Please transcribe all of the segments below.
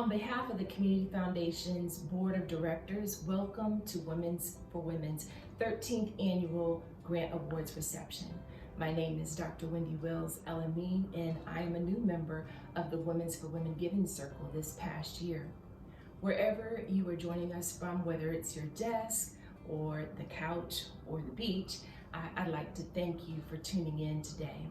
On behalf of the Community Foundation's Board of Directors, welcome to Women's for Women's 13th Annual Grant Awards Reception. My name is Dr. Wendy Wills, LME, and I am a new member of the Women's for Women Giving Circle this past year. Wherever you are joining us from, whether it's your desk or the couch or the beach, I'd like to thank you for tuning in today.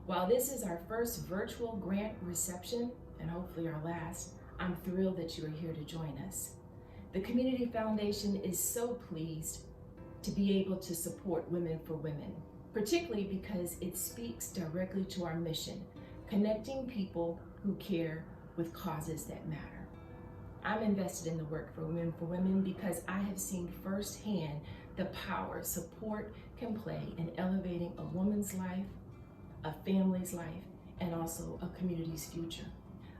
While this is our first virtual grant reception, and hopefully our last, I'm thrilled that you are here to join us. The Community Foundation is so pleased to be able to support Women for Women, particularly because it speaks directly to our mission, connecting people who care with causes that matter. I'm invested in the work for Women because I have seen firsthand the power support can play in elevating a woman's life, a family's life, and also a community's future.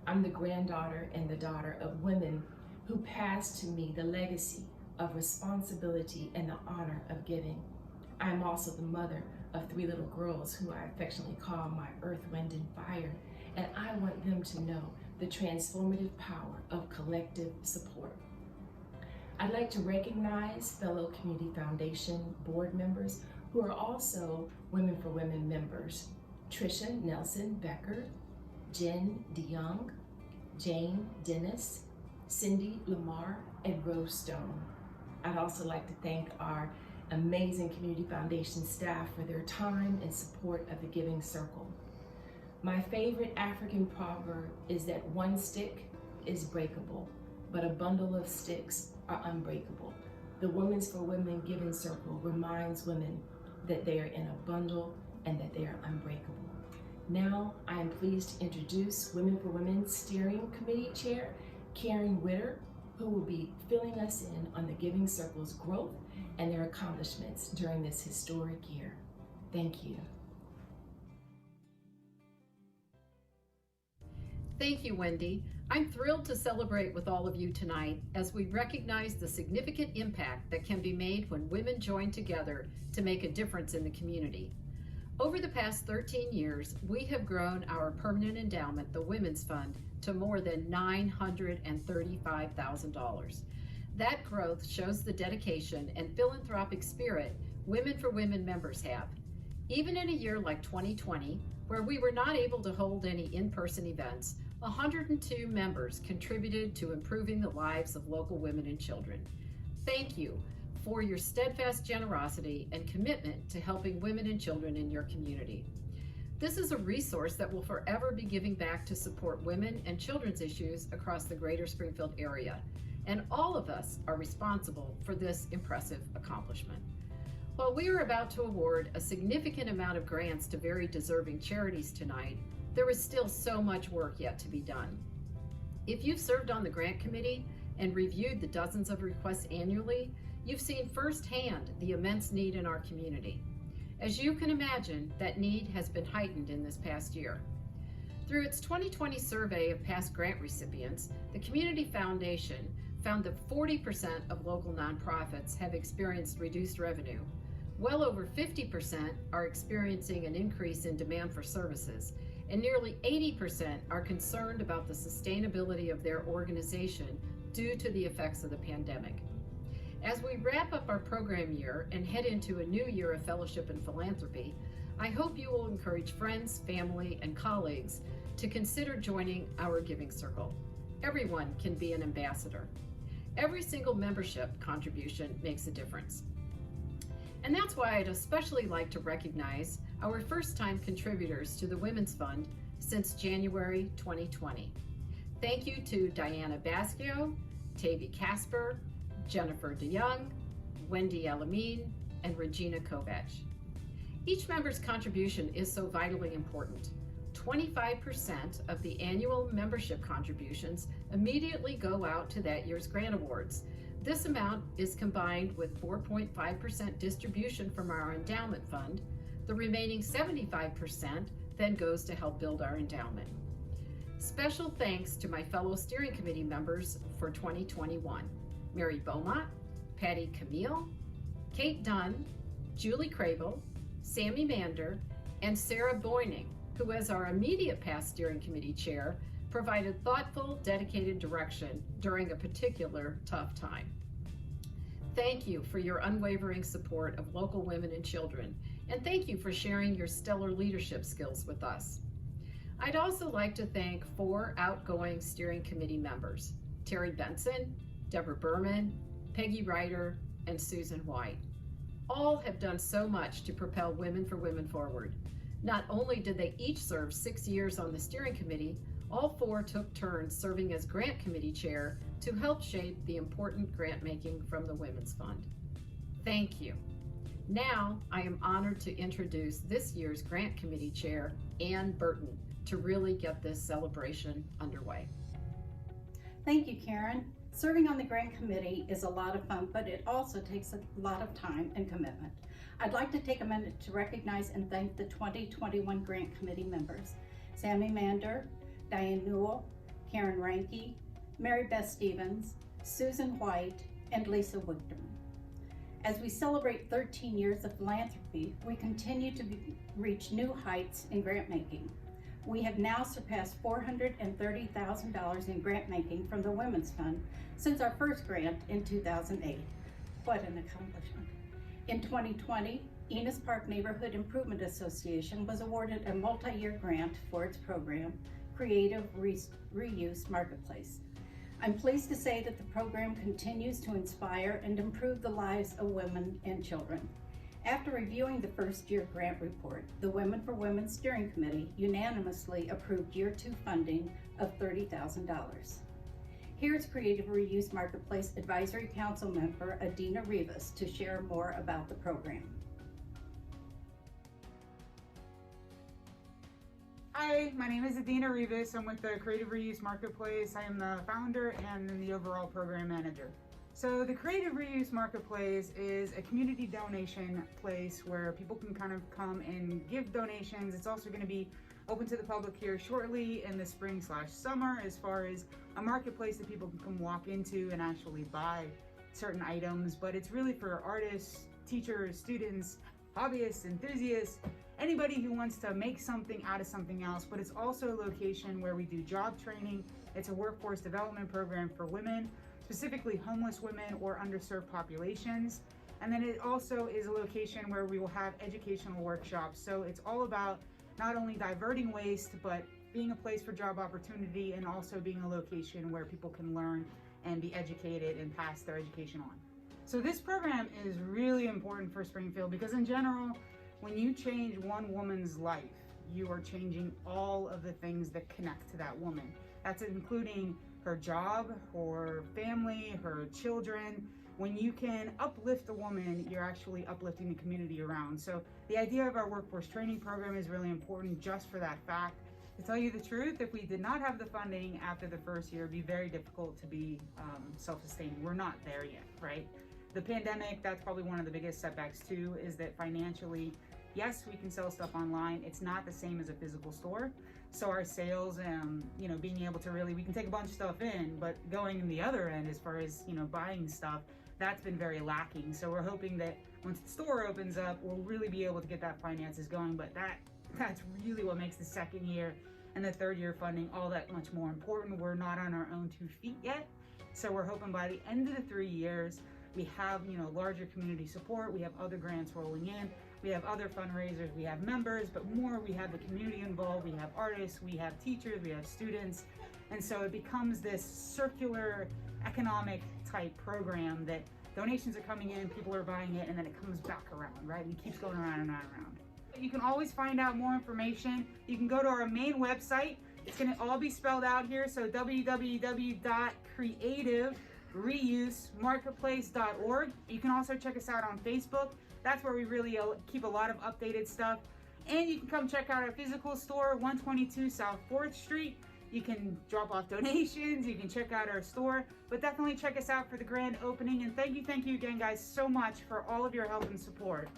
I'm the granddaughter and the daughter of women who passed to me the legacy of responsibility and the honor of giving. I'm also the mother of 3 little girls who I affectionately call my earth, wind, and fire, and I want them to know the transformative power of collective support. I'd like to recognize fellow Community Foundation board members who are also Women for Women members: Tricia Nelson Becker, Jen DeYoung, Jane Dennis, Cindy Lamar, and Rose Stone. I'd also like to thank our amazing Community Foundation staff for their time and support of the Giving Circle. My favorite African proverb is that one stick is breakable, but a bundle of sticks are unbreakable. The Women's for Women Giving Circle reminds women that they are in a bundle and that they are unbreakable. Now, I am pleased to introduce Women for Women Steering Committee Chair, Karen Witter, who will be filling us in on the Giving Circle's growth and their accomplishments during this historic year. Thank you. Thank you, Wendy. I'm thrilled to celebrate with all of you tonight as we recognize the significant impact that can be made when women join together to make a difference in the community. Over the past 13 years, we have grown our permanent endowment, the Women's Fund, to more than $935,000. That growth shows the dedication and philanthropic spirit Women for Women members have. Even in a year like 2020, where we were not able to hold any in-person events, 102 members contributed to improving the lives of local women and children. Thank you for your steadfast generosity and commitment to helping women and children in your community. This is a resource that will forever be giving back to support women and children's issues across the greater Springfield area, and all of us are responsible for this impressive accomplishment. While we are about to award a significant amount of grants to very deserving charities tonight, there is still so much work yet to be done. If you've served on the grant committee and reviewed the dozens of requests annually, you've seen firsthand the immense need in our community. As you can imagine, that need has been heightened in this past year. Through its 2020 survey of past grant recipients, the Community Foundation found that 40% of local nonprofits have experienced reduced revenue. Well over 50% are experiencing an increase in demand for services, and nearly 80% are concerned about the sustainability of their organization due to the effects of the pandemic. As we wrap up our program year and head into a new year of fellowship and philanthropy, I hope you will encourage friends, family, and colleagues to consider joining our Giving Circle. Everyone can be an ambassador. Every single membership contribution makes a difference. And that's why I'd especially like to recognize our first-time contributors to the Women's Fund since January 2020. Thank you to Diana Bascio, Tavy Casper, Jennifer DeYoung, Wendy Elamine, and Regina Kovach. Each member's contribution is so vitally important. 25% of the annual membership contributions immediately go out to that year's grant awards. This amount is combined with 4.5% distribution from our endowment fund. The remaining 75% then goes to help build our endowment. Special thanks to my fellow steering committee members for 2021. Mary Beaumont, Patty Camille, Kate Dunn, Julie Crable, Sammy Mander, and Sarah Boyning, who as our immediate past steering committee chair provided thoughtful, dedicated direction during a particular tough time. Thank you for your unwavering support of local women and children, and thank you for sharing your stellar leadership skills with us. I'd also like to thank 4 outgoing steering committee members, Terry Benson, Deborah Berman, Peggy Ryder, and Susan White. All have done so much to propel Women for Women forward. Not only did they each serve 6 years on the steering committee, all 4 took turns serving as grant committee chair to help shape the important grant making from the Women's Fund. Thank you. Now, I am honored to introduce this year's grant committee chair, Ann Burton, to really get this celebration underway. Thank you, Karen. Serving on the grant committee is a lot of fun, but it also takes a lot of time and commitment. I'd like to take a minute to recognize and thank the 2021 grant committee members: Sammy Mander, Diane Newell, Karen Ranke, Mary Beth Stevens, Susan White, and Lisa Wichterman. As we celebrate 13 years of philanthropy, we continue to reach new heights in grant making. We have now surpassed $430,000 in grant making from the Women's Fund since our first grant in 2008. What an accomplishment. In 2020, Enos Park Neighborhood Improvement Association was awarded a multi-year grant for its program, Creative Reuse Marketplace. I'm pleased to say that the program continues to inspire and improve the lives of women and children. After reviewing the first year grant report, the Women for Women Steering Committee unanimously approved year 2 funding of $30,000. Here's Creative Reuse Marketplace Advisory Council member Adina Rivas to share more about the program. Hi, my name is Adina Rivas. I'm with the Creative Reuse Marketplace. I am the founder and then the overall program manager. So the Creative Reuse Marketplace is a community donation place where people can kind of come and give donations. It's also going to be open to the public here shortly in the spring/summer, as far as a marketplace that people can come walk into and actually buy certain items. But it's really for artists, teachers, students, hobbyists, enthusiasts, anybody who wants to make something out of something else. But it's also a location where we do job training. It's a workforce development program for women, specifically homeless women or underserved populations. And then it also is a location where we will have educational workshops. So it's all about not only diverting waste, but being a place for job opportunity, and also being a location where people can learn and be educated and pass their education on. So this program is really important for Springfield because in general, when you change one woman's life, you are changing all of the things that connect to that woman. That's including her job, her family, her children. When you can uplift a woman, you're actually uplifting the community around. So the idea of our workforce training program is really important just for that fact. To tell you the truth, if we did not have the funding after the first year, it'd be very difficult to be self-sustaining. We're not there yet, right? The pandemic, that's probably one of the biggest setbacks too, is that financially, yes, we can sell stuff online. It's not the same as a physical store. So our sales and, being able to really, we can take a bunch of stuff in, but going in the other end as far as, buying stuff, that's been very lacking. So we're hoping that once the store opens up, we'll really be able to get that finances going. But that's really what makes the second year and the third year funding all that much more important. We're not on our own 2 feet yet. So we're hoping by the end of the 3 years, we have, larger community support. We have other grants rolling in. We have other fundraisers. We have members, but more, we have the community involved. We have artists, we have teachers, we have students. And so it becomes this circular economic type program that donations are coming in, people are buying it, and then it comes back around, right? And it keeps going around and around and around. You can always find out more information. You can go to our main website. It's gonna all be spelled out here. So www.creativereusemarketplace.org. You can also check us out on Facebook. That's where we really keep a lot of updated stuff. And you can come check out our physical store, 122 South 4th Street. You can drop off donations, you can check out our store, but definitely check us out for the grand opening. And thank you again, guys, so much for all of your help and support.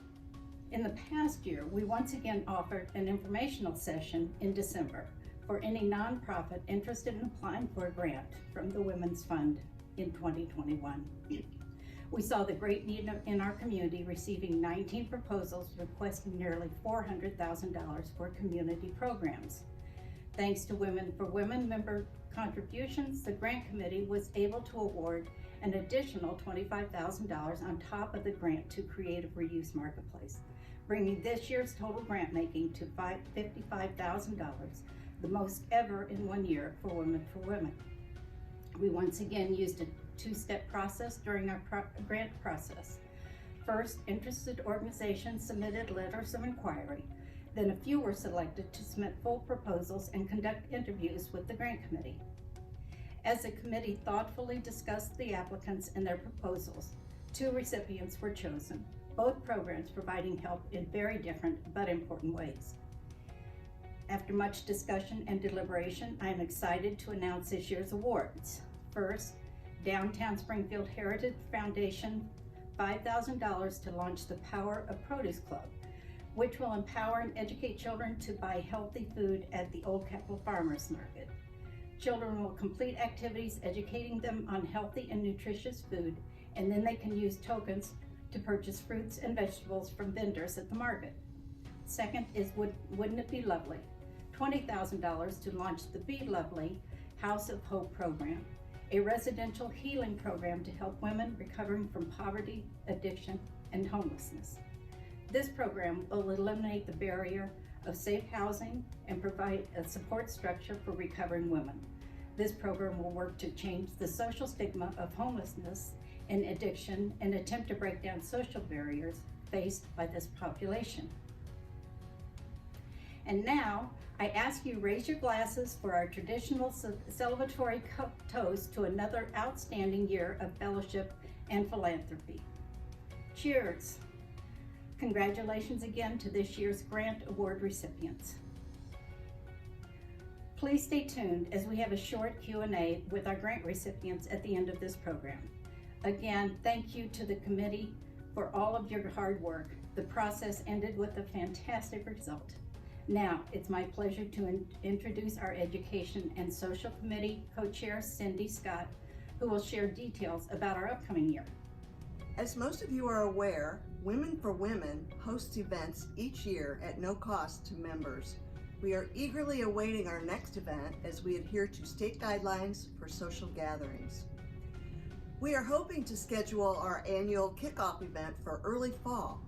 In the past year, we once again offered an informational session in December for any nonprofit interested in applying for a grant from the Women's Fund in 2021. We saw the great need in our community, receiving 19 proposals requesting nearly $400,000 for community programs. Thanks to Women for Women member contributions, the grant committee was able to award an additional $25,000 on top of the grant to Creative Reuse Marketplace, bringing this year's total grant making to $55,000, the most ever in 1 year for Women for Women. We once again used a two-step process during our grant process. First, interested organizations submitted letters of inquiry. Then a few were selected to submit full proposals and conduct interviews with the grant committee. As the committee thoughtfully discussed the applicants and their proposals, 2 recipients were chosen, both programs providing help in very different but important ways. After much discussion and deliberation, I am excited to announce this year's awards. First, Downtown Springfield Heritage Foundation, $5,000 to launch the Power of Produce Club, which will empower and educate children to buy healthy food at the Old Capitol Farmers Market. Children will complete activities educating them on healthy and nutritious food, and then they can use tokens to purchase fruits and vegetables from vendors at the market. Second is Wouldn't It Be Lovely? $20,000 to launch the Be Lovely House of Hope program, a residential healing program to help women recovering from poverty, addiction, and homelessness. This program will eliminate the barrier of safe housing and provide a support structure for recovering women. This program will work to change the social stigma of homelessness and addiction and attempt to break down social barriers faced by this population. And now, I ask you raise your glasses for our traditional celebratory toast to another outstanding year of fellowship and philanthropy. Cheers. Congratulations again to this year's grant award recipients. Please stay tuned as we have a short Q&A with our grant recipients at the end of this program. Again, thank you to the committee for all of your hard work. The process ended with a fantastic result. Now, it's my pleasure to introduce our Education and Social Committee Co-Chair, Cindy Scott, who will share details about our upcoming year. As most of you are aware, Women for Women hosts events each year at no cost to members. We are eagerly awaiting our next event as we adhere to state guidelines for social gatherings. We are hoping to schedule our annual kickoff event for early fall.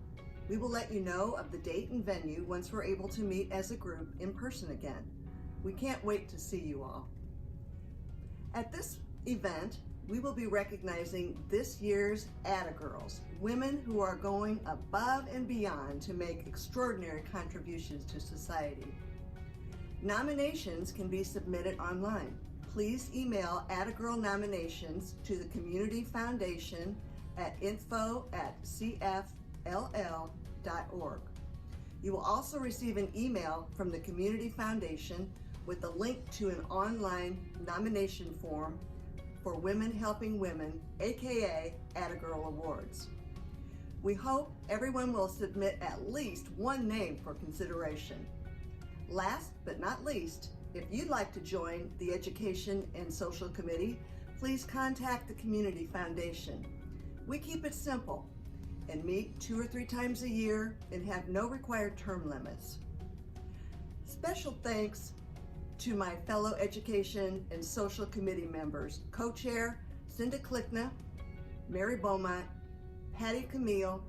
We will let you know of the date and venue once we're able to meet as a group in person again. We can't wait to see you all. At this event, we will be recognizing this year's Atta Girls, women who are going above and beyond to make extraordinary contributions to society. Nominations can be submitted online. Please email Atta Girl nominations to the Community Foundation at info@cfll.org. You will also receive an email from the Community Foundation with a link to an online nomination form for Women Helping Women, aka Atta Girl Awards. We hope everyone will submit at least one name for consideration. Last but not least, if you'd like to join the Education and Social Committee, please contact the Community Foundation. We keep it simple and meet 2 or 3 times a year and have no required term limits. Special thanks to my fellow Education and Social Committee members, Co-Chair Cinda Klickna, Mary Beaumont, Patty Camille,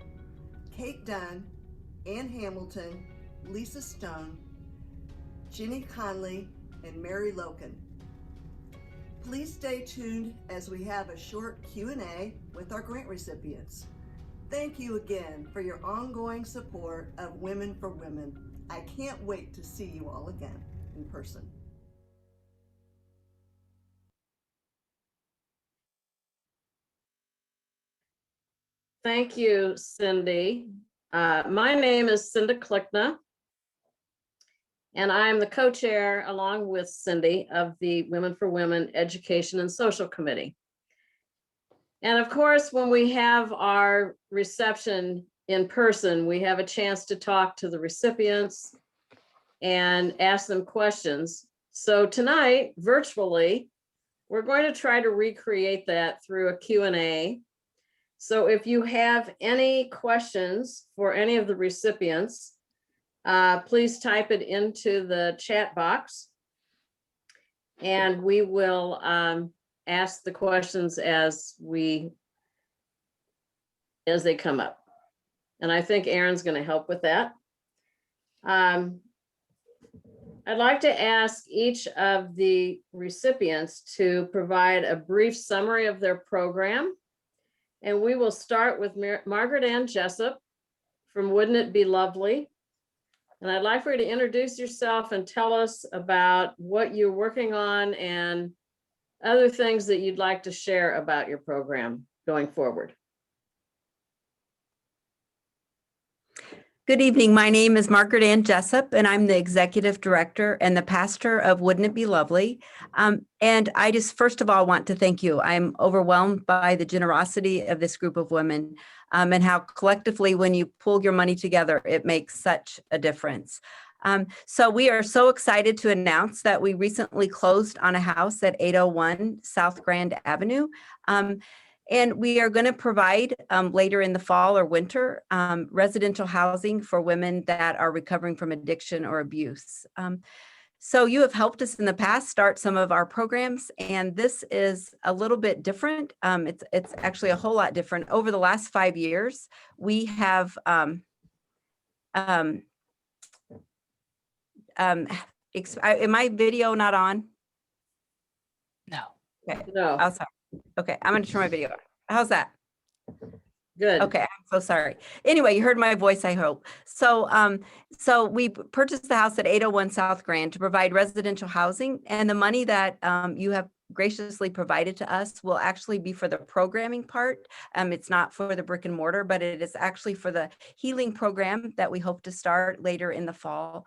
Kate Dunn, Ann Hamilton, Lisa Stone, Ginny Conley, and Mary Loken. Please stay tuned as we have a short Q&A with our grant recipients. Thank you again for your ongoing support of Women for Women. I can't wait to see you all again in person. Thank you, Cindy. My name is Cinda Klickna, and I'm the co-chair, along with Cindy, of the Women for Women Education and Social Committee. And of course, when we have our reception in person, we have a chance to talk to the recipients and ask them questions. So tonight, virtually, we're going to try to recreate that through a Q&A. So if you have any questions for any of the recipients, please type it into the chat box. And we will ask the questions as they come up. And I think Aaron's going to help with that. I'd like to ask each of the recipients to provide a brief summary of their program. And we will start with Margaret Ann Jessop from Wouldn't It Be Lovely? And I'd like for you to introduce yourself and tell us about what you're working on and other things that you'd like to share about your program going forward. Good evening. My name is Margaret Ann Jessop, and I'm the executive director and the pastor of Wouldn't It Be Lovely? And I just, first of all, want to thank you. I'm overwhelmed by the generosity of this group of women and how collectively, when you pull your money together, it makes such a difference. So we are so excited to announce that we recently closed on a house at 801 South Grand Avenue. And we are going to provide later in the fall or winter residential housing for women that are recovering from addiction or abuse. So you have helped us in the past start some of our programs, and this is a little bit different. It's actually a whole lot different. Over the last 5 years, we have am my video not on? No. Okay. No, Oh, sorry. Okay, I'm going to turn my video on. How's that? good. Okay, I'm so sorry. Anyway, you heard my voice, I hope. So, so we purchased the house at 801 South Grand to provide residential housing, and the money that you have graciously provided to us will actually be for the programming part. It's not for the brick and mortar, but it is actually for the healing program that we hope to start later in the fall.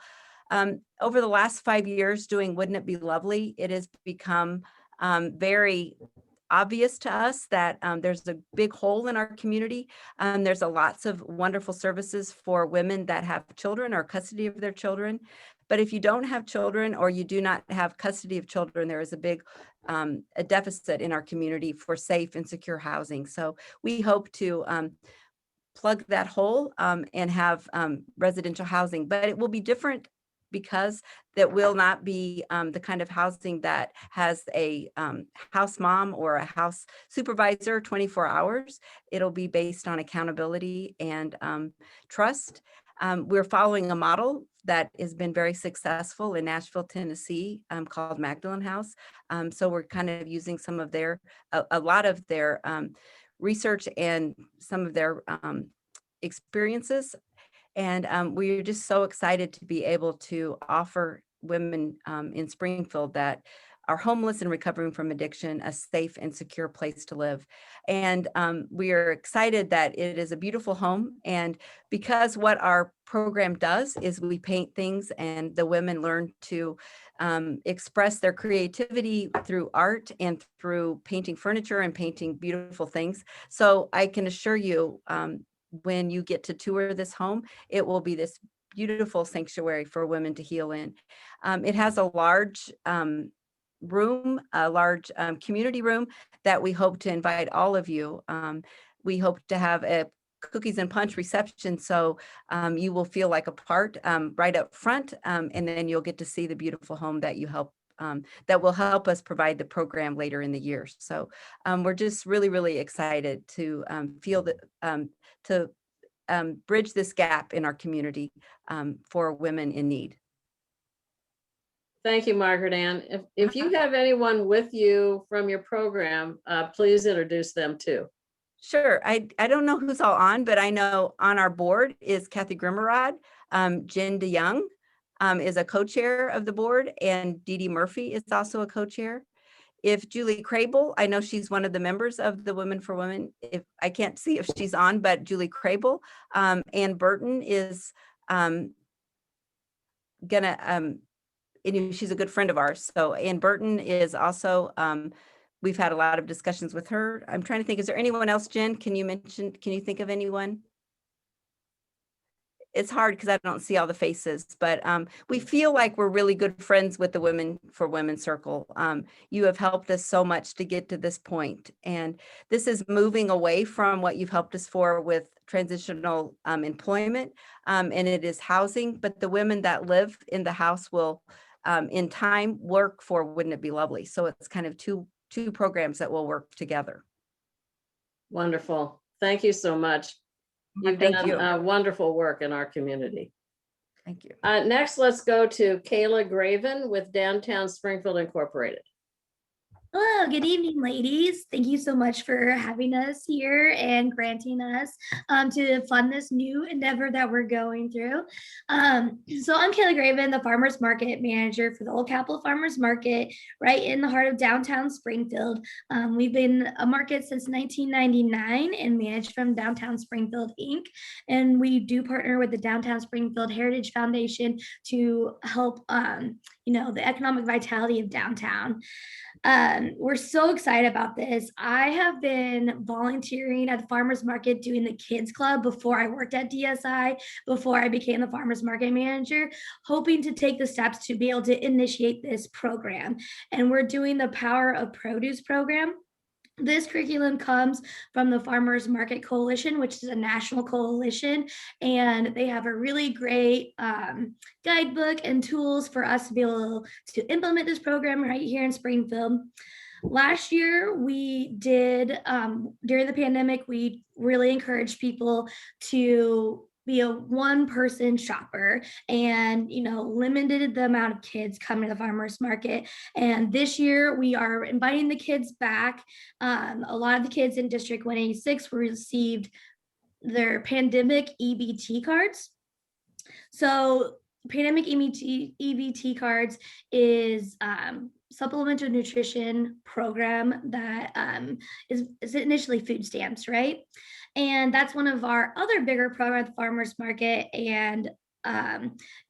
Over the last 5 years doing Wouldn't It Be Lovely? It has become very obvious to us that there's a big hole in our community. There's lots of wonderful services for women that have children or custody of their children. But if you don't have children or you do not have custody of children, there is a big a deficit in our community for safe and secure housing. So we hope to plug that hole and have residential housing, but it will be different because that will not be the kind of housing that has a house mom or a house supervisor 24 hours. It'll be based on accountability and trust. We're following a model that has been very successful in Nashville, Tennessee, called Magdalene House. So we're kind of using some of their, a lot of their research and some of their experiences. And we're just so excited to be able to offer women in Springfield that are homeless and recovering from addiction a safe and secure place to live. And we are excited that it is a beautiful home. And because what our program does is we paint things and the women learn to express their creativity through art and through painting furniture and painting beautiful things. So I can assure you, when you get to tour this home, it will be this beautiful sanctuary for women to heal in. It has a large room, a large community room that we hope to invite all of you. We hope to have a cookies and punch reception, so you will feel like a part right up front, and then you'll get to see the beautiful home that you help that will help us provide the program later in the year. So we're just really, really excited to feel that to bridge this gap in our community for women in need. Thank you, Margaret Ann. If you have anyone with you from your program, please introduce them too. Sure. I don't know who's all on, but I know on our board is Kathy Grimmerod. Jen DeYoung is a co-chair of the board, and Dee Dee Murphy is also a co-chair. If Julie Crable, I know she's one of the members of the Women for Women. If I can't see if she's on, but Julie Crable. Ann Burton is she's a good friend of ours. So Ann Burton is also, we've had a lot of discussions with her. I'm trying to think, is there anyone else, Jen? Can you think of anyone? It's hard because I don't see all the faces, but we feel like we're really good friends with the Women for Women Circle. You have helped us so much to get to this point, and this is moving away from what you've helped us for with transitional employment, and it is housing, but the women that live in the house will in time work for Wouldn't It Be Lovely? So it's kind of two programs that will work together. Wonderful. Thank you so much. You've Thank done you. wonderful work in our community. Thank you. Next, let's go to Kayla Graven with Downtown Springfield Incorporated. Hello, good evening, ladies. Thank you so much for having us here and granting us to fund this new endeavor that we're going through. So I'm Kayla Graven, the Farmers Market Manager for the Old Capitol Farmers Market, right in the heart of downtown Springfield. We've been a market since 1999 and managed from Downtown Springfield, Inc. And we do partner with the Downtown Springfield Heritage Foundation to help, the economic vitality of downtown. We're so excited about this. I have been volunteering at the farmers market doing the kids club before I worked at DSI, before I became the farmers market manager, hoping to take the steps to be able to initiate this program. And we're doing the Power of Produce program. This curriculum comes from the Farmers Market Coalition, which is a national coalition, and they have a really great guidebook and tools for us to be able to implement this program right here in Springfield. Last year, we did, during the pandemic, we really encouraged people to be a one-person shopper and limited the amount of kids coming to the farmers market. And this year we are inviting the kids back. A lot of the kids in District 186 received their pandemic EBT cards. So pandemic EBT cards is supplemental nutrition program that is initially food stamps, right? And that's one of our other bigger programs at the farmers market. And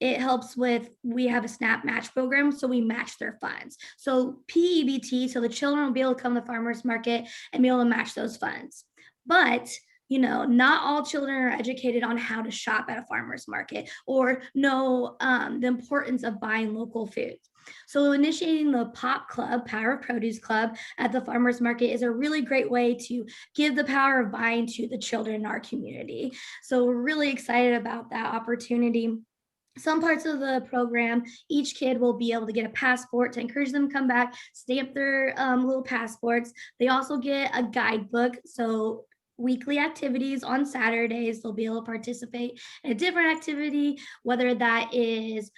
it helps with, we have a SNAP match program, so we match their funds. So PEBT, so the children will be able to come to the farmers market and be able to match those funds. But not all children are educated on how to shop at a farmer's market or know the importance of buying local foods. So initiating the POP Club, Power of Produce Club at the farmer's market is a really great way to give the power of buying to the children in our community. So we're really excited about that opportunity. Some parts of the program, each kid will be able to get a passport to encourage them to come back, stamp their little passports. They also get a guidebook. So weekly activities on Saturdays, they'll be able to participate in a different activity, whether that is,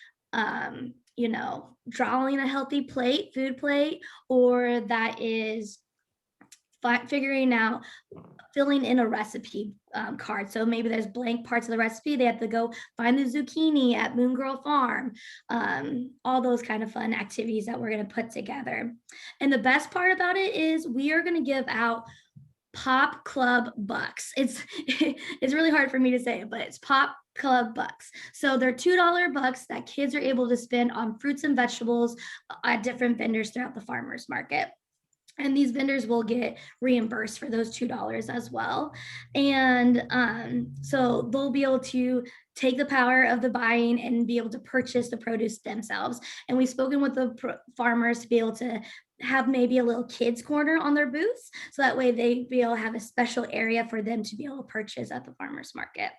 drawing a healthy plate, food plate, or that is figuring out, filling in a recipe card. So maybe there's blank parts of the recipe. They have to go find the zucchini at Moon Girl Farm. All those kind of fun activities that we're going to put together. And the best part about it is we are going to give out Pop Club bucks. It's really hard for me to say it, but it's Pop Club bucks. So they're $2 bucks that kids are able to spend on fruits and vegetables at different vendors throughout the farmers market. And these vendors will get reimbursed for those $2 as well. And so they'll be able to take the power of the buying and be able to purchase the produce themselves. And we've spoken with the farmers to be able to have maybe a little kids corner on their booths. So that way they be able to have a special area for them to be able to purchase at the farmers market.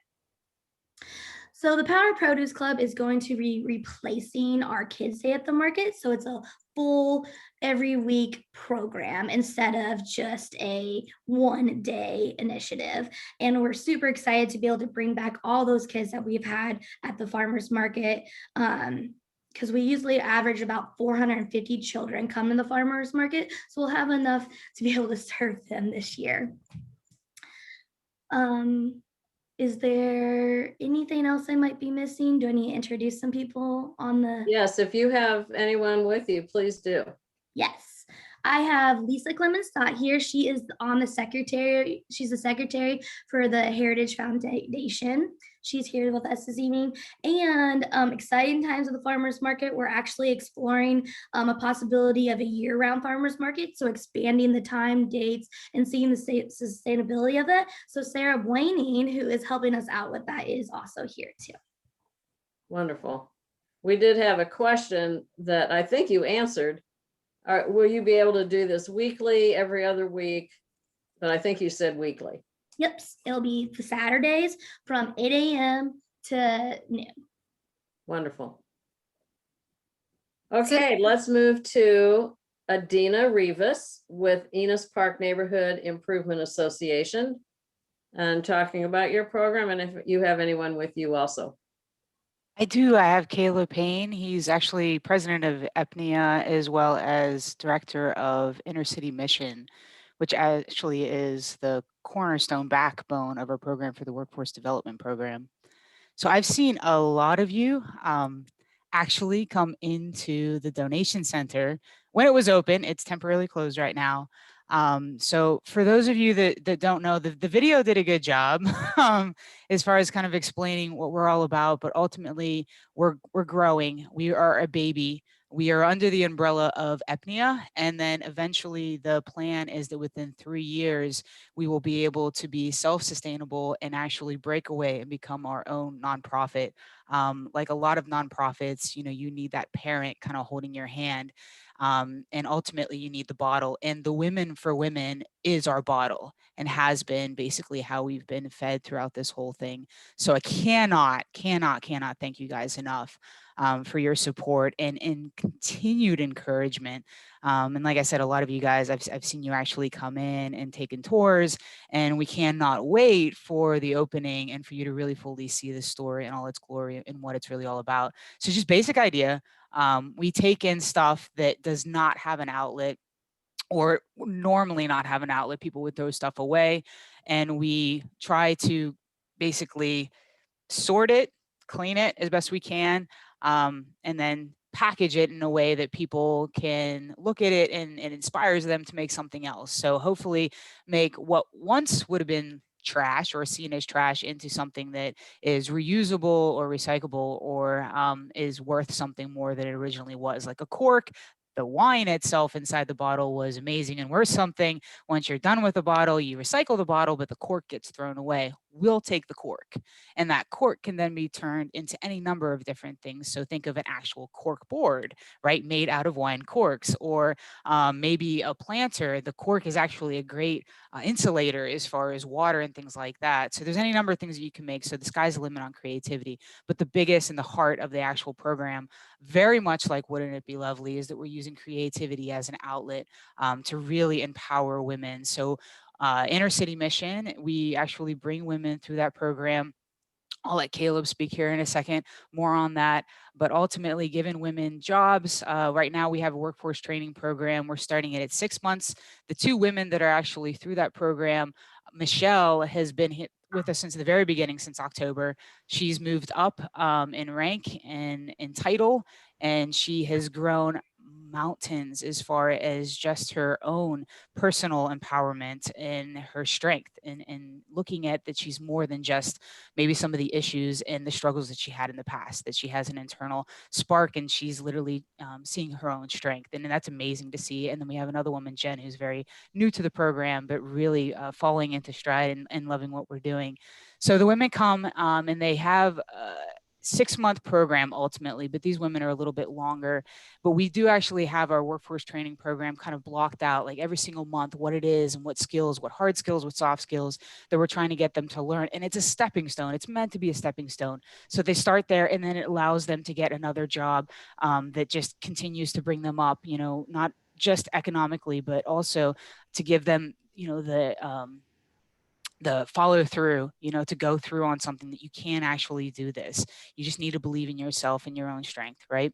So the Power Produce Club is going to be replacing our Kids Day at the Market. So it's a full every week program instead of just a one-day initiative. And we're super excited to be able to bring back all those kids that we've had at the farmers market, because we usually average about 450 children come to the farmers market. So we'll have enough to be able to serve them this year. Is there anything else I might be missing? Do I need to introduce some people on the? Yes, if you have anyone with you, please do. Yes, I have Lisa Clemens-Stott here. She is on the secretary. She's the secretary for the Heritage Foundation. She's here with us this evening. And exciting times at the farmers market. We're actually exploring a possibility of a year-round farmers market. So expanding the time, dates, and seeing the sustainability of it. So Sarah Blaney, who is helping us out with that, is also here too. Wonderful. We did have a question that I think you answered. Will you be able to do this weekly, every other week? But I think you said weekly. Yep, it'll be the Saturdays from 8 a.m. to noon. Wonderful. Okay, let's move to Adina Rivas with Enos Park Neighborhood Improvement Association and talking about your program and if you have anyone with you also. I do. I have Caleb Payne. He's actually president of EPNIA as well as director of Inner City Mission, which actually is the cornerstone backbone of our program for the Workforce Development Program. So I've seen a lot of you actually come into the donation center when it was open. It's temporarily closed right now. So for those of you that don't know, the video did a good job as far as kind of explaining what we're all about, but ultimately we're growing. We are a baby. We are under the umbrella of EPNIA, and then eventually the plan is that within 3 years, we will be able to be self-sustainable and actually break away and become our own nonprofit. Like a lot of nonprofits, you know, you need that parent kind of holding your hand. And ultimately you need the bottle, and the Women for Women is our bottle and has been basically how we've been fed throughout this whole thing. So I cannot thank you guys enough for your support and continued encouragement. And like I said, a lot of you guys, I've seen you actually come in and taken tours, and we cannot wait for the opening and for you to really fully see the story and all its glory and what it's really all about. So just basic idea. We take in stuff that does not have an outlet or normally not have an outlet. People would throw stuff away, and we try to basically sort it, clean it as best we can, and then package it in a way that people can look at it and it inspires them to make something else. So hopefully make what once would have been trash or seen as trash into something that is reusable or recyclable or is worth something more than it originally was. Like a cork, the wine itself inside the bottle was amazing and worth something. Once you're done with the bottle, you recycle the bottle, but the cork gets thrown away. We'll take the cork, and that cork can then be turned into any number of different things. So think of an actual cork board, right, made out of wine corks, or maybe a planter. The cork is actually a great insulator as far as water and things like that. So there's any number of things that you can make. So the sky's the limit on creativity. But the biggest and the heart of the actual program, very much like Wouldn't It Be Lovely, is that we're using creativity as an outlet to really empower women. So Inner City Mission, we actually bring women through that program. I'll let Caleb speak here in a second, more on that. But ultimately, giving women jobs. Right now, we have a workforce training program. We're starting it at 6 months. The 2 women that are actually through that program, Michelle has been with us since the very beginning, since October. She's moved up in rank and in title, and she has grown mountains as far as just her own personal empowerment and her strength, and looking at that she's more than just maybe some of the issues and the struggles that she had in the past, that she has an internal spark and she's literally seeing her own strength. And that's amazing to see. And then we have another woman, Jen, who's very new to the program, but really falling into stride and loving what we're doing. So the women come and they have 6-month program ultimately, but these women are a little bit longer. But we do actually have our workforce training program kind of blocked out, like every single month, what it is and what skills, what hard skills, what soft skills that we're trying to get them to learn. And it's a stepping stone. It's meant to be a stepping stone. So they start there, and then it allows them to get another job that just continues to bring them up, you know, not just economically, but also to give them, you know, the follow through, you know, to go through on something that you can actually do this. You just need to believe in yourself and your own strength, right?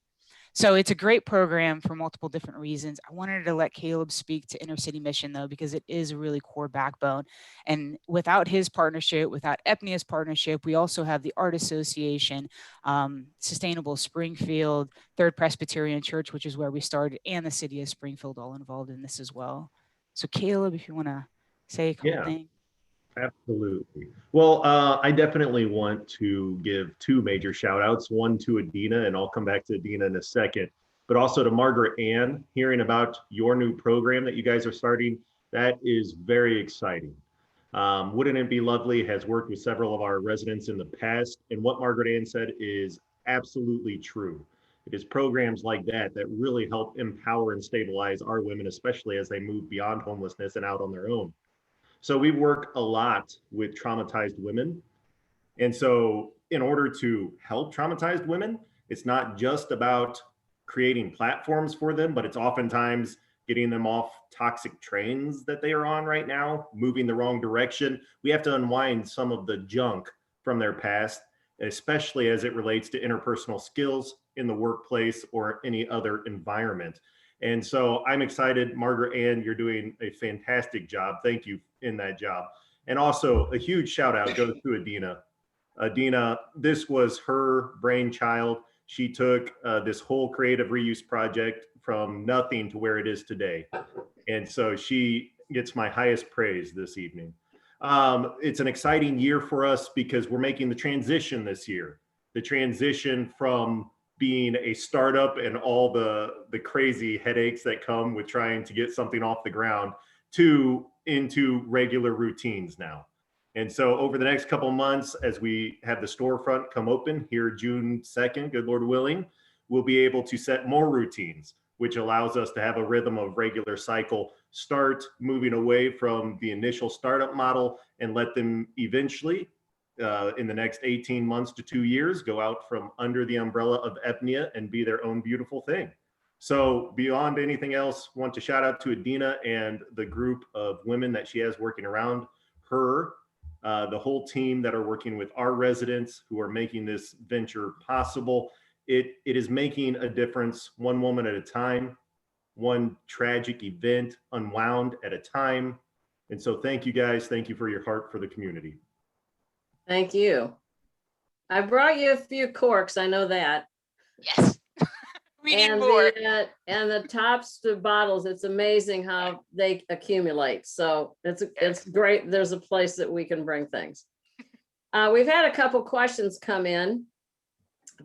So it's a great program for multiple different reasons. I wanted to let Caleb speak to Inner City Mission though, because it is a really core backbone. And without his partnership, without EPNIA's partnership, we also have the Art Association, Sustainable Springfield, Third Presbyterian Church, which is where we started, and the city of Springfield all involved in this as well. So Caleb, if you want to say a couple things. Absolutely. Well, I definitely want to give 2 major shout outs, one to Adina, and I'll come back to Adina in a second, but also to Margaret Ann. Hearing about your new program that you guys are starting, that is very exciting. Wouldn't It Be Lovely has worked with several of our residents in the past, and what Margaret Ann said is absolutely true. It is programs like that that really help empower and stabilize our women, especially as they move beyond homelessness and out on their own. So we work a lot with traumatized women. And so in order to help traumatized women, it's not just about creating platforms for them, but it's oftentimes getting them off toxic trains that they are on right now, moving the wrong direction. We have to unwind some of the junk from their past, especially as it relates to interpersonal skills in the workplace or any other environment. And so I'm excited. Margaret Ann, you're doing a fantastic job. Thank you in that job. And also a huge shout out goes to Adina. Adina, this was her brainchild. She took this whole creative reuse project from nothing to where it is today. And so she gets my highest praise this evening. It's an exciting year for us because we're making the transition this year. The transition from being a startup and all the crazy headaches that come with trying to get something off the ground to into regular routines now. And so over the next couple months, as we have the storefront come open here June 2nd, good Lord willing, we'll be able to set more routines, which allows us to have a rhythm of regular cycle, start moving away from the initial startup model and let them eventually, in the next 18 months to 2 years, go out from under the umbrella of Epnia and be their own beautiful thing. So beyond anything else, want to shout out to Adina and the group of women that she has working around her, the whole team that are working with our residents who are making this venture possible. It is making a difference one woman at a time, one tragic event unwound at a time. And so thank you guys. Thank you for your heart for the community. Thank you. I brought you a few corks, I know that. Yes. We need more. And the tops to bottles, it's amazing how they accumulate. So it's great. There's a place that we can bring things. We've had a couple questions come in,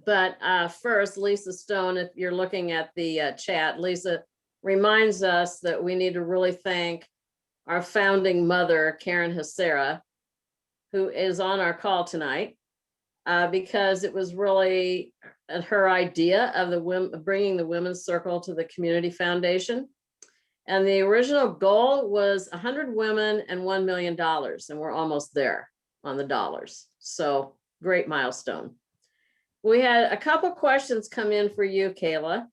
but first, Lisa Stone, if you're looking at the chat, Lisa reminds us that we need to really thank our founding mother, Karen Hacera, who is on our call tonight, because it was really her idea of bringing the Women's Circle to the Community Foundation. And the original goal was 100 women and $1 million. And we're almost there on the dollars. So great milestone. We had a couple questions come in for you, Kayla.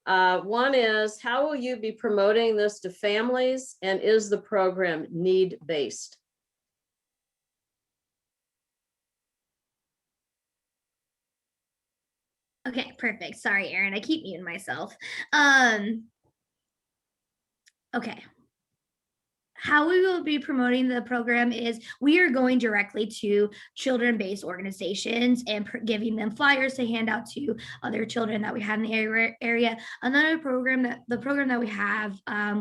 One is, how will you be promoting this to families? And is the program need-based? Okay, perfect. Sorry, Erin, I keep muting myself. Okay. How we will be promoting the program is we are going directly to children-based organizations and giving them flyers to hand out to other children that we have in the area. Another program the program that we have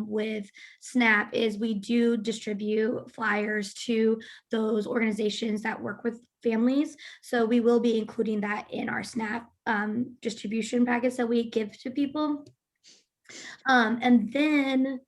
with SNAP is we do distribute flyers to those organizations that work with families. So we will be including that in our SNAP distribution packets that we give to people. And then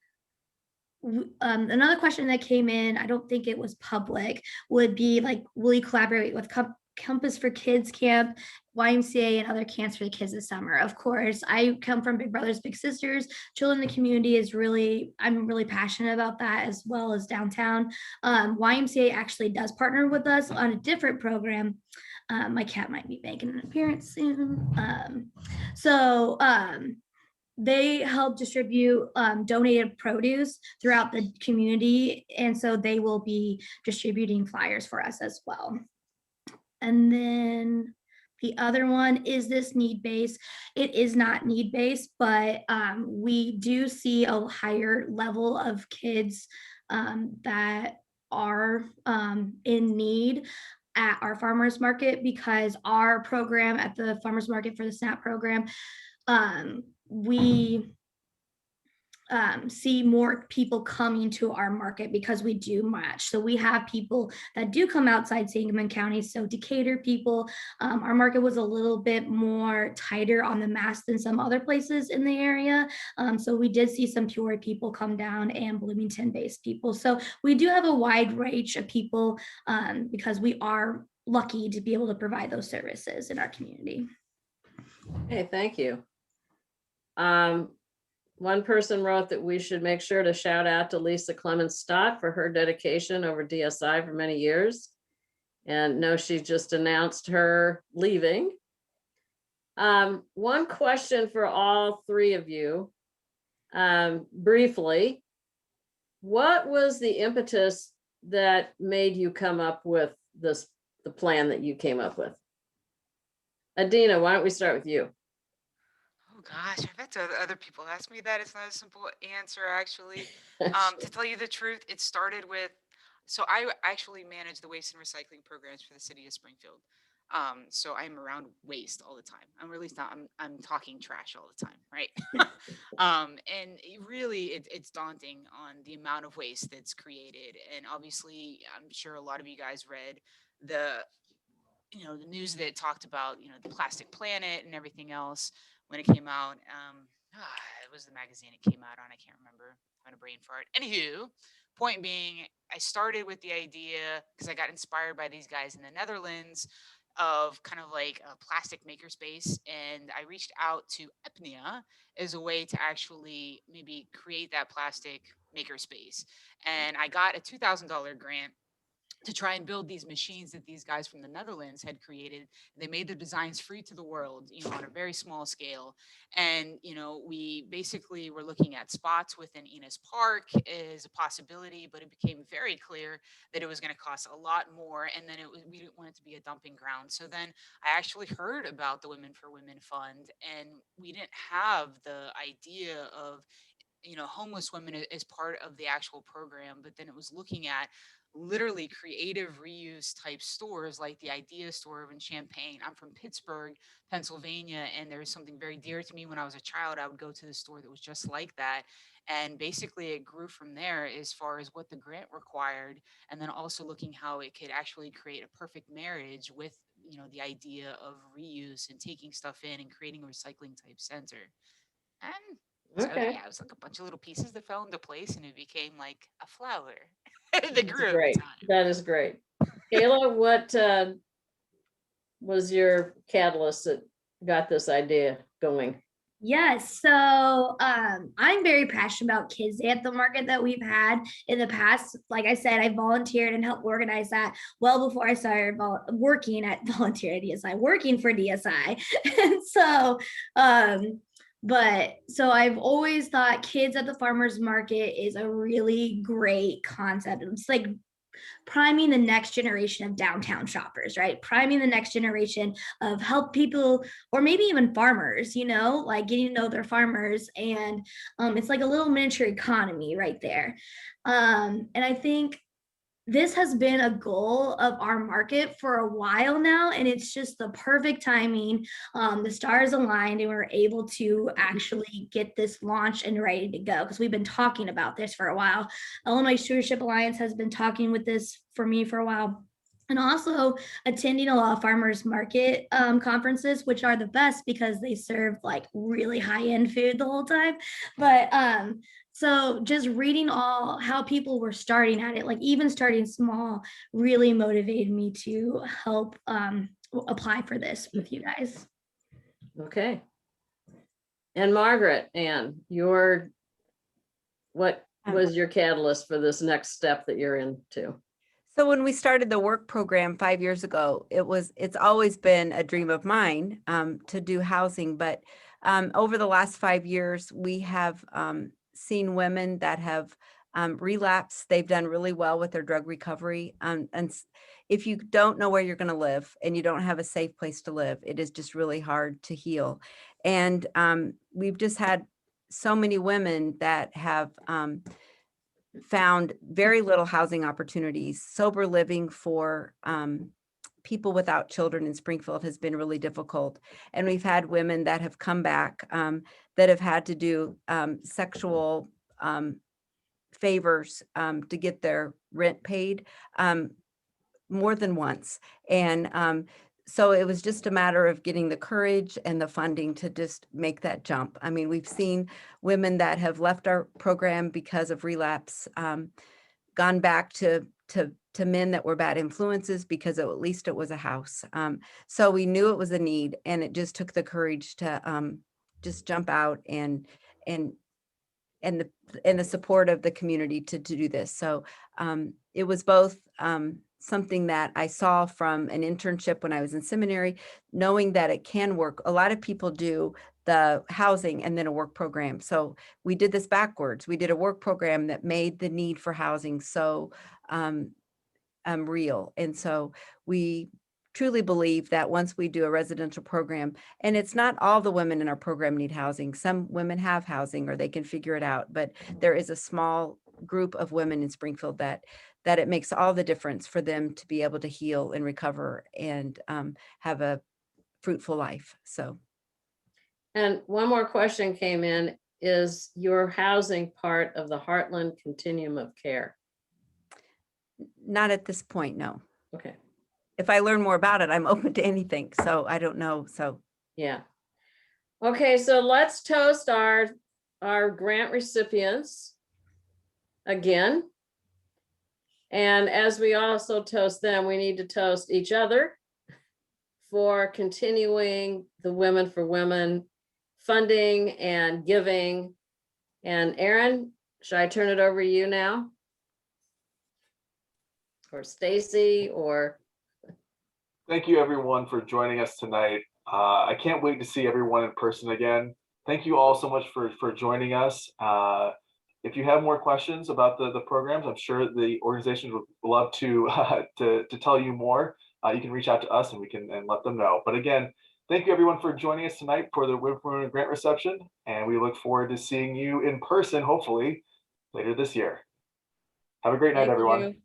another question that came in, I don't think it was public, would be like, will you collaborate with Compass for Kids Camp, YMCA, and other camps for the kids this summer? Of course, I come from Big Brothers Big Sisters. Children in the community is I'm really passionate about that, as well as downtown. YMCA actually does partner with us on a different program. My cat might be making an appearance soon. They help distribute donated produce throughout the community, and so they will be distributing flyers for us as well. And then the other one, is this need-based? It is not need-based, but we do see a higher level of kids that are in need at our farmers market, because our program at the farmers market for the SNAP program, we see more people coming to our market because we do match. So we have people that do come outside Sangamon County. So Decatur people, our market was a little bit more tighter on the mass than some other places in the area. So we did see some Peoria people come down and Bloomington-based people. So we do have a wide range of people because we are lucky to be able to provide those services in our community. Hey, thank you. One person wrote that we should make sure to shout out to Lisa Clemens Stott for her dedication over DSI for many years. And no, she just announced her leaving. One question for all three of you, briefly. What was the impetus that made you come up with the plan that you came up with? Adina, why don't we start with you? Oh gosh, I've had other people ask me that. It's not a simple answer, actually. To tell you the truth, it started with, so I actually manage the waste and recycling programs for the city of Springfield. So I'm around waste all the time. I'm really not, I'm talking trash all the time, right? And it's daunting on the amount of waste that's created. And obviously, I'm sure a lot of you guys read the, the news that talked about, the plastic planet and everything else when it came out. It was the magazine it came out on. I can't remember. I'm having a brain fart. Anywho, point being, I started with the idea because I got inspired by these guys in the Netherlands of kind of like a plastic makerspace. And I reached out to Epnia as a way to actually maybe create that plastic makerspace. And I got a $2,000 grant to try and build these machines that these guys from the Netherlands had created. They made their designs free to the world, on a very small scale. And, we basically were looking at spots within Enos Park as a possibility, but it became very clear that it was going to cost a lot more. And then we didn't want it to be a dumping ground. So then I actually heard about the Women for Women Fund, and we didn't have the idea of homeless women as part of the actual program, but then it was looking at literally creative reuse type stores like the Idea Store in Champaign. I'm from Pittsburgh, Pennsylvania, and there's something very dear to me. When I was a child, I would go to the store that was just like that. And basically it grew from there as far as what the grant required, and then also looking how it could actually create a perfect marriage with the idea of reuse and taking stuff in and creating a recycling type center. And so Okay, yeah, it was like a bunch of little pieces that fell into place, and it became like a flower that grew over great. time. That is great. Kayla, what was your catalyst that got this idea going? Yes, so I'm very passionate about Kids Day at the Market that we've had in the past. Like I said, I volunteered and helped organize that well before I started working at volunteer at DSI, working for DSI. And so so I've always thought Kids at the Farmers Market is a really great concept. It's like priming the next generation of downtown shoppers, right? Priming the next generation of help people, or maybe even farmers, like getting to know their farmers. And it's like a little miniature economy right there. And I think this has been a goal of our market for a while now, and it's just the perfect timing. The stars aligned, and we're able to actually get this launched and ready to go because we've been talking about this for a while. Illinois Stewardship Alliance has been talking with this for me for a while. And also attending a lot of farmers market conferences, which are the best because they serve like really high-end food the whole time. But so just reading all how people were starting at it, like even starting small, really motivated me to help apply for this with you guys. Okay. And Margaret Ann, what was your catalyst for this next step that you're into? So when we started the work program 5 years ago, it's always been a dream of mine to do housing. But over the last 5 years, we have seen women that have relapsed. They've done really well with their drug recovery. And if you don't know where you're going to live and you don't have a safe place to live, it is just really hard to heal. And we've just had so many women that have found very little housing opportunities. Sober living for people without children in Springfield has been really difficult. And we've had women that have come back that have had to do sexual favors to get their rent paid more than once. And so it was just a matter of getting the courage and the funding to just make that jump. I mean, we've seen women that have left our program because of relapse, gone back to men that were bad influences because at least it was a house. So we knew it was a need, and it just took the courage to just jump out and the support of the community to do this. So it was both something that I saw from an internship when I was in seminary, knowing that it can work. A lot of people do the housing and then a work program. So we did this backwards. We did a work program that made the need for housing so real. And so we truly believe that once we do a residential program, and it's not all the women in our program need housing. Some women have housing or they can figure it out, but there is a small group of women in Springfield that it makes all the difference for them to be able to heal and recover and have a fruitful life. So. And one more question came in. Is your housing part of the Heartland Continuum of Care? Not at this point, no. Okay. If I learn more about it, I'm open to anything. So I don't know. So. Yeah. Okay, so let's toast our grant recipients again. And as we also toast them, we need to toast each other for continuing the Women for Women funding and giving. And Erin, should I turn it over to you now? Or Stacy, or? Thank you everyone for joining us tonight. I can't wait to see everyone in person again. Thank you all so much for joining us. If you have more questions about the programs, I'm sure the organizations would love to tell you more. You can reach out to us and we can let them know. But again, thank you everyone for joining us tonight for the Women for Women grant reception, and we look forward to seeing you in person, hopefully later this year. Have a great night, everyone.